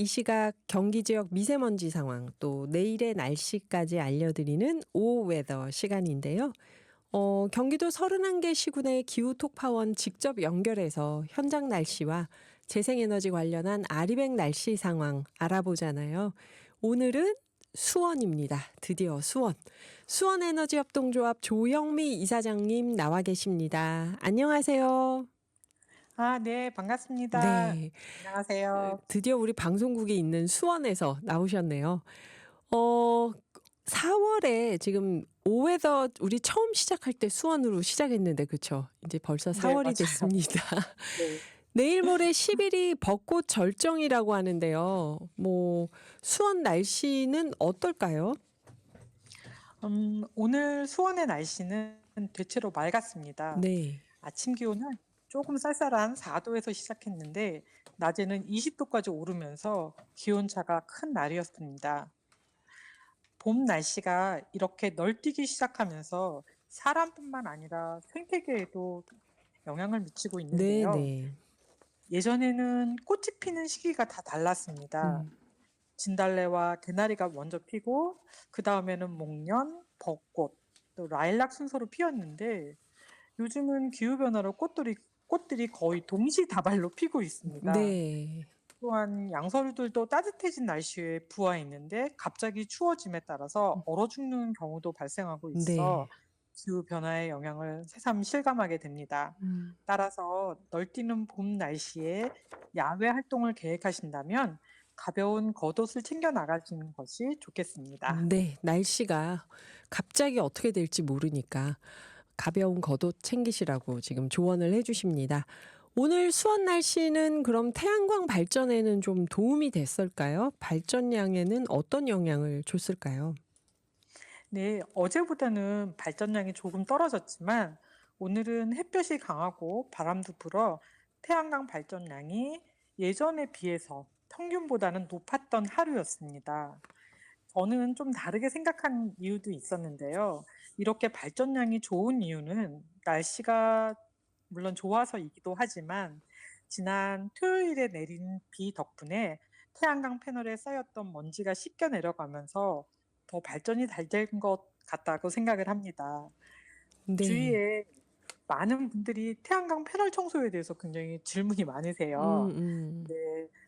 이 시각 경기 지역 미세먼지 상황 또 내일의 날씨까지 알려드리는 오후웨더 시간인데요. 경기도 31개 시군의 기후톡파원 직접 연결해서 현장 날씨와 재생에너지 관련한 아리백 날씨 상황 알아보잖아요. 오늘은 수원입니다. 드디어 수원. 수원에너지협동조합 조영미 이사장님 나와 계십니다. 안녕하세요. 네, 반갑습니다. 네. 안녕하세요. 드디어 우리 방송국이 있는 수원에서 나오셨네요. 어 4월에 지금 오웨더 우리 처음 시작할 때 수원으로 시작했는데 그쵸? 이제 벌써 4 네, 월이 맞아요. 됐습니다. 네. 내일 모레 10 일이 벚꽃 절정이라고 하는데요. 뭐 수원 날씨는 어떨까요? 오늘 수원의 날씨는 대체로 맑았습니다. 네. 아침 기온은 조금 쌀쌀한 4도에서 시작했는데 낮에는 20도까지 오르면서 기온차가 큰 날이었습니다. 봄 날씨가 이렇게 널뛰기 시작하면서 사람뿐만 아니라 생태계에도 영향을 미치고 있는데요. 네네. 예전에는 꽃이 피는 시기가 다 달랐습니다. 음. 진달래와 개나리가 먼저 피고 그다음에는 목련, 벚꽃, 또 라일락 순서로 피었는데 요즘은 기후 변화로 꽃들이 거의 동시다발로 피고 있습니다. 네. 또한 양서류들도 따뜻해진 날씨에 부화했는데 갑자기 추워짐에 따라서 얼어 죽는 경우도 발생하고 있어 네. 기후 변화의 영향을 새삼 실감하게 됩니다. 음. 따라서 널뛰는 봄 날씨에 야외 활동을 계획하신다면 가벼운 겉옷을 챙겨 나가시는 것이 좋겠습니다. 네. 날씨가 갑자기 어떻게 될지 모르니까 가벼운 겉옷 챙기시라고 지금 조언을 해 주십니다. 오늘 수원 날씨는 그럼 태양광 발전에는 좀 도움이 됐을까요? 발전량에는 어떤 영향을 줬을까요? 네, 어제보다는 발전량이 조금 떨어졌지만 오늘은 햇볕이 강하고 바람도 불어 태양광 발전량이 예전에 비해서 평균보다는 높았던 하루였습니다. 저는 좀 다르게 생각한 이유도 있었는데요. 이렇게 발전량이 좋은 이유는 날씨가 물론 좋아서이기도 하지만 지난 토요일에 내린 비 덕분에 태양광 패널에 쌓였던 먼지가 씻겨 내려가면서 더 발전이 잘 된 것 같다고 생각을 합니다. 네. 주위에 많은 분들이 태양광 패널 청소에 대해서 굉장히 질문이 많으세요. 음음. 네,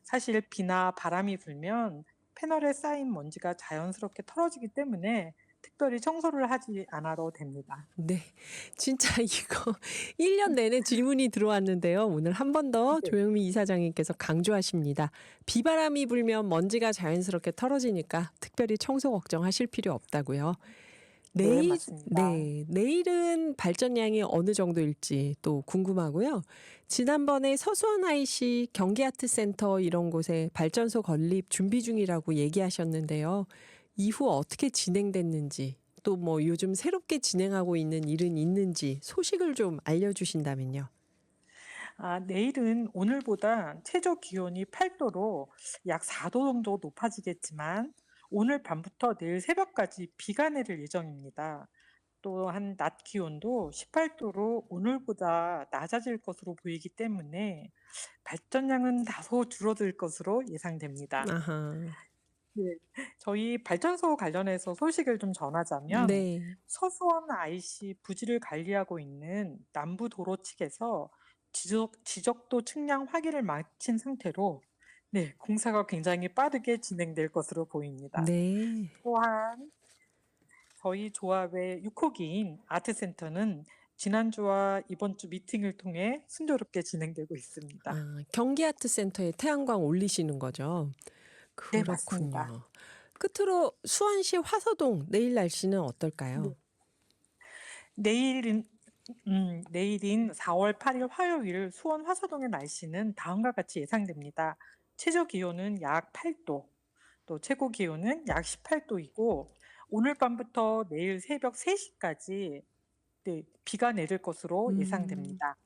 사실 비나 바람이 불면 패널에 쌓인 먼지가 자연스럽게 털어지기 때문에 특별히 청소를 하지 않아도 됩니다. 네. 진짜 이거 1년 내내 질문이 들어왔는데요. 오늘 한 번 더 네. 조영미 이사장님께서 강조하십니다. 비바람이 불면 먼지가 자연스럽게 털어지니까 특별히 청소 걱정하실 필요 없다고요. 네, 맞습니다. 내일은 발전량이 어느 정도일지 또 궁금하고요. 지난번에 서수원 IC 경기아트센터 이런 곳에 발전소 건립 준비 중이라고 얘기하셨는데요. 이후 어떻게 진행됐는지 또 뭐 요즘 새롭게 진행하고 있는 일은 있는지 소식을 좀 알려주신다면요. 내일은 오늘보다 최저 기온이 8도로 약 4도 정도 높아지겠지만 오늘 밤부터 내일 새벽까지 비가 내릴 예정입니다. 또한 낮 기온도 18도로 오늘보다 낮아질 것으로 보이기 때문에 발전량은 다소 줄어들 것으로 예상됩니다. 아하. 네. 저희 발전소 관련해서 소식을 좀 전하자면 네. 서수원 IC 부지를 관리하고 있는 남부도로 측에서 지적도 측량 확인을 마친 상태로 네, 공사가 굉장히 빠르게 진행될 것으로 보입니다. 네. 또한 저희 조합의 6호기인 아트센터는 지난주와 이번 주 미팅을 통해 순조롭게 진행되고 있습니다. 경기아트센터에 태양광 올리시는 거죠? 네, 맞습니다. 그렇군요. 끝으로 수원시 화서동 내일 날씨는 네. 어떨까요? 내일인 내일인 4월 8일 화요일 수원 화서동의 날씨는 다음과 같이 예상됩니다. 최저 기온은 약 8도, 또 최고 기온은 약 18도이고 오늘 밤부터 내일 새벽 3시까지 네, 비가 내릴 것으로 음. 예상됩니다.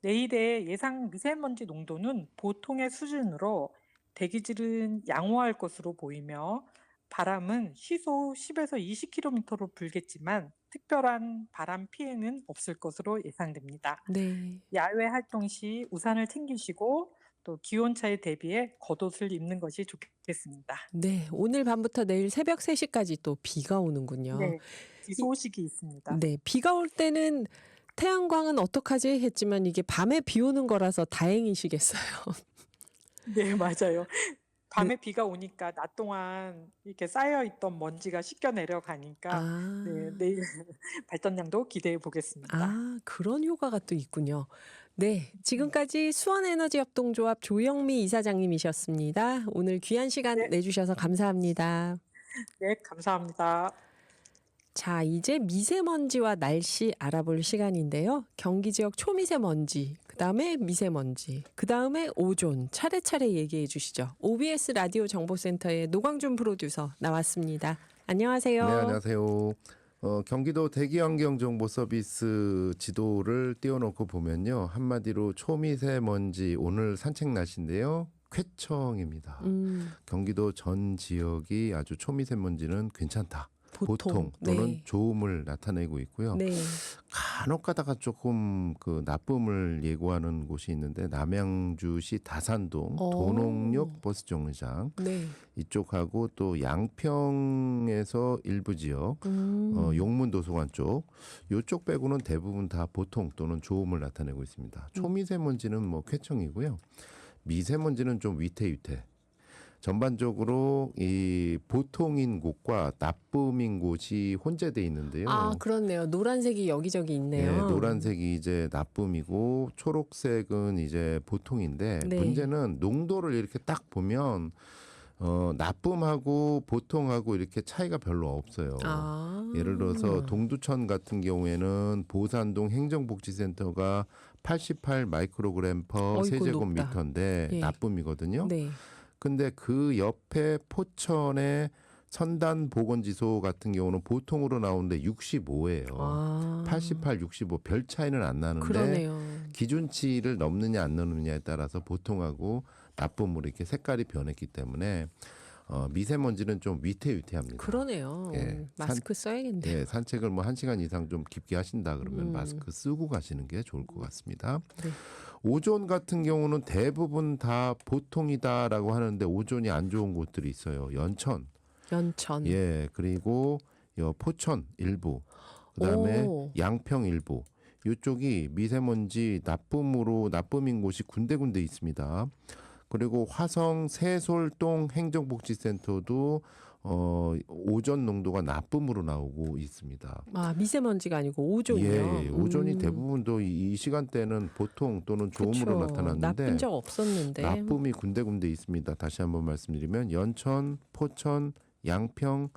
내일의 예상 미세먼지 농도는 보통의 수준으로 대기질은 양호할 것으로 보이며 바람은 시속 10에서 20km로 불겠지만 특별한 바람 피해는 없을 것으로 예상됩니다. 네. 야외 활동 시 우산을 챙기시고 또 기온차에 대비해 겉옷을 입는 것이 좋겠습니다. 네. 오늘 밤부터 내일 새벽 3 시까지 또 비가 오는군요. 네. 비 이 소식이 있습니다. 네. 비가 올 때는 '태양광은 어떡하지?' 했지만 이게 밤에 비 오는 거라서 다행이시겠어요. 네, 맞아요. 네. 밤에 비가 오니까 낮 동안 이렇게 쌓여 있던 먼지가 씻겨 내려가니까 네, 아. 내일 발전량도 기대해 보겠습니다. 그런 효과가 또 있군요. 네. 음. 지금까지 수원에너지협동조합 조영미 이사장님이셨습니다. 오늘 귀한 시간 네. 내주셔서 감사합니다. 네, 감사합니다. 자, 이제 미세먼지와 날씨 알아볼 시간인데요. 경기 지역 초미세먼지, 그다음에 미세먼지, 그다음에 오존 차례차례 얘기해 주시죠. OBS 라디오 정보센터의 노광준 프로듀서 나왔습니다. 안녕하세요. 네, 안녕하세요. 경기도 대기환경정보 서비스 지도를 띄워놓고 보면요. 한마디로 초미세먼지 오늘 산책 날씨인데요. 쾌청입니다. 경기도 전 지역이 아주 초미세먼지는 괜찮다. 보통 또는 네. 좋음을 나타내고 있고요. 네. 간혹 가다가 조금 그 나쁨을 예고하는 곳이 있는데 남양주시 다산동 도농역 버스 정류장 네. 이쪽하고 또 양평에서 일부 지역 용문도서관 쪽 요쪽 빼고는 대부분 다 보통 또는 좋음을 나타내고 있습니다. 초미세먼지는 뭐 쾌청이고요. 미세먼지는 좀 위태위태. 전반적으로 이 보통인 곳과 나쁨인 곳이 혼재돼 있는데요. 그렇네요. 노란색이 여기저기 예, 있네요. 노란색이 이제 나쁨이고 초록색은 이제 보통인데 네. 문제는 농도를 이렇게 딱 보면 나쁨하고 보통하고 이렇게 차이가 별로 없어요. 예를 들어서 동두천 같은 경우에는 보산동 행정복지센터가 88 마이크로그램 퍼 어이구, 세제곱미터인데 예. 나쁨이거든요. 네. 근데 그 옆에 포천의 선단 보건지소 같은 경우는 보통으로 나오는데 65예요. 88, 65 별 차이는 안 나는데 그러네요. 기준치를 넘느냐 안 넘느냐에 따라서 보통하고 나쁨으로 이렇게 색깔이 변했기 때문에 미세먼지는 좀 위태위태합니다. 그러네요. 예, 마스크 써야겠네요. 예, 산책을 뭐 1시간 이상 좀 깊게 하신다 그러면 마스크 쓰고 가시는 게 좋을 것 같습니다. 네. 오존 같은 경우는 대부분 다 보통이다라고 하는데 오존이 안 좋은 곳들이 있어요. 연천, 연천. 예, 그리고 포천 일부, 그다음에 오. 양평 일부. 이쪽이 미세먼지 나쁨인 곳이 군데군데 있습니다. 그리고 화성 세솔동 행정복지센터도 오존 농도가 나쁨으로 나오고 있습니다. 미세먼지가 아니고 오존이요. 예, 오존이 대부분도 이 시간대는 보통 또는 좋음으로 그쵸. 나타났는데 나쁜 적 없었는데. 나쁨이 군데군데 있습니다. 다시 한번 말씀드리면 연천, 포천, 양평,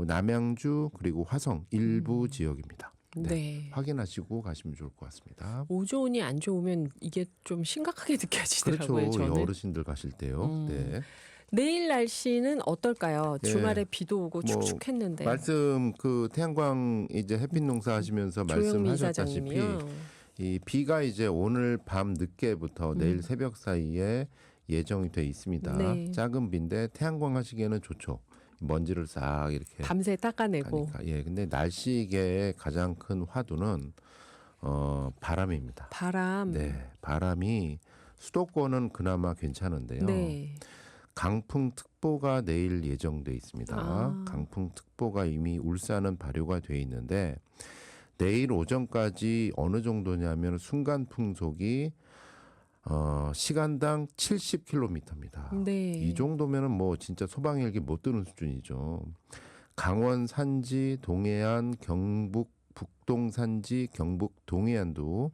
남양주 그리고 화성 일부 지역입니다. 네. 확인하시고 가시면 좋을 것 같습니다. 오존이 안 좋으면 이게 좀 심각하게 느껴지더라고요. 그렇죠. 저는. 어르신들 가실 때요. 네. 내일 날씨는 어떨까요? 예. 주말에 비도 오고 뭐 축축했는데. 말씀 태양광 이제 햇빛 농사 하시면서 조영미 말씀하셨다시피 이사장님이요. 이 비가 이제 오늘 밤 늦게부터 내일 새벽 사이에 예정이 돼 있습니다. 네. 작은 비인데 태양광 하시기에는 좋죠. 먼지를 싹 이렇게 밤새 닦아내고. 가니까. 예, 근데 날씨계의 가장 큰 화두는 바람입니다. 바람. 네, 바람이 수도권은 그나마 괜찮은데요. 네. 강풍특보가 내일 예정돼 있습니다. 강풍특보가 이미 울산은 발효가 돼 있는데 내일 오전까지 어느 정도냐면 순간 풍속이 시간당 70km입니다. 네. 이 정도면은 뭐 진짜 소방헬기 못 드는 수준이죠. 강원 산지, 동해안, 경북 북동 산지, 경북 동해안도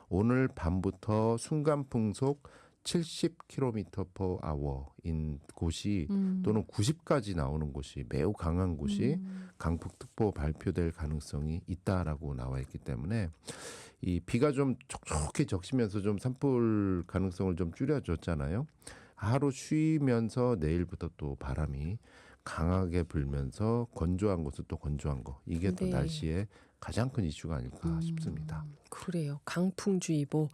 오늘 밤부터 순간 풍속 70km/h인 곳이 또는 90까지 나오는 곳이 매우 강한 곳이 강풍특보 발표될 가능성이 있다라고 나와 있기 때문에 이 비가 좀 촉촉히 적시면서 좀 산불 가능성을 좀 줄여줬잖아요. 하루 쉬면서 내일부터 또 바람이 강하게 불면서 건조한 곳은 또 건조한 거. 이게 또 네. 날씨의 가장 큰 이슈가 아닐까 싶습니다. 그래요. 강풍주의보.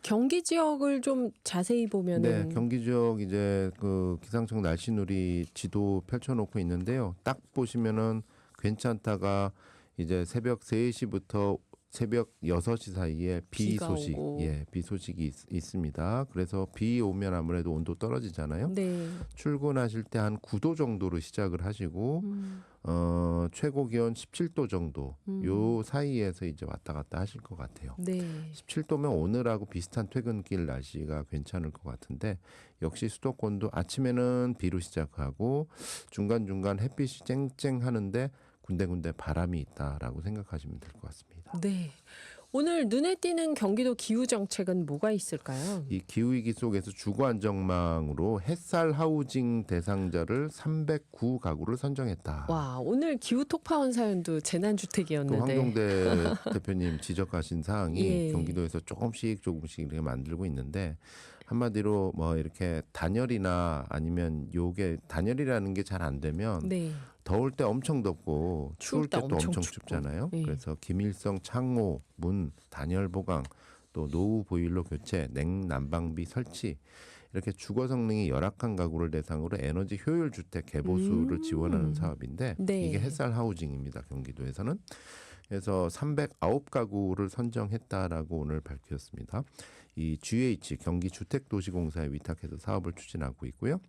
경기 지역을 좀 자세히 보면은 네, 경기 지역 이제 그 기상청 날씨누리 지도 펼쳐놓고 있는데요. 딱 보시면은 괜찮다가 이제 새벽 3시부터 새벽 6시 사이에 비 비가 소식, 오고. 비 소식이 있습니다. 그래서 비 오면 아무래도 온도 떨어지잖아요. 네. 출근하실 때 한 9도 정도로 시작을 하시고 최고 기온 17도 정도 요 사이에서 이제 왔다 갔다 하실 것 같아요. 네. 17도면 오늘하고 비슷한 퇴근길 날씨가 괜찮을 것 같은데 역시 수도권도 아침에는 비로 시작하고 중간중간 햇빛이 쨍쨍하는데 군데군데 바람이 있다라고 생각하시면 될 것 같습니다. 네. 오늘 눈에 띄는 경기도 기후 정책은 뭐가 있을까요? 이 기후위기 속에서 주거 안정망으로 햇살 하우징 대상자를 309가구를 선정했다. 와, 오늘 기후 톡파원 사연도 또 재난주택이었는데. 황종대 대표님 지적하신 사항이 예. 경기도에서 조금씩 이렇게 만들고 있는데 한마디로 뭐 이렇게 단열이나 아니면 요게 단열이라는 게 잘 안 되면 네. 더울 때 엄청 덥고 추울 때 또 엄청 춥고. 춥잖아요. 예. 그래서 기밀성 창호, 문, 단열 보강, 또 노후 보일러 교체, 냉난방비 설치 이렇게 주거 성능이 열악한 가구를 대상으로 에너지 효율 주택 개보수를 지원하는 사업인데 네. 이게 햇살 하우징입니다. 경기도에서는. 그래서 309가구를 선정했다라고 오늘 밝혔습니다. 이 GH 경기주택도시공사에 위탁해서 사업을 추진하고 있고요.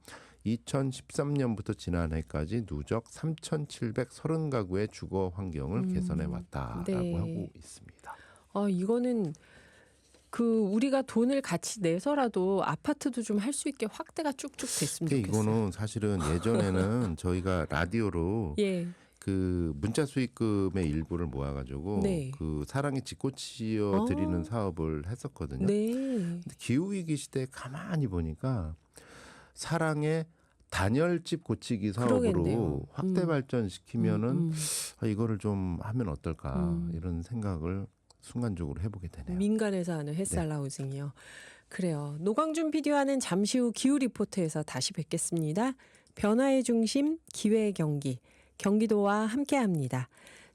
2013년부터 지난해까지 누적 3,730가구의 주거 환경을 개선해 왔다라고 네. 하고 있습니다. 아, 이거는 우리가 돈을 같이 내서라도 아파트도 좀 할 수 있게 확대가 쭉쭉 됐으면 근데 좋겠어요. 이거는 사실은 예전에는 저희가 라디오로 예. 그 문자 수익금의 일부를 모아가지고 네. 그 사랑의 짓꽃이어 드리는 아. 사업을 했었거든요. 네. 근데 기후위기 시대에 가만히 보니까 사랑의 단열집 고치기 사업으로 그러겠네요. 확대 발전시키면은 음. 이거를 좀 하면 어떨까 이런 생각을 순간적으로 해보게 되네요. 민간에서 하는 햇살 하우징이요. 그래요. 노광준 PD와는 잠시 후 기후 리포트에서 다시 뵙겠습니다. 변화의 중심 기회의 경기 경기도와 함께합니다.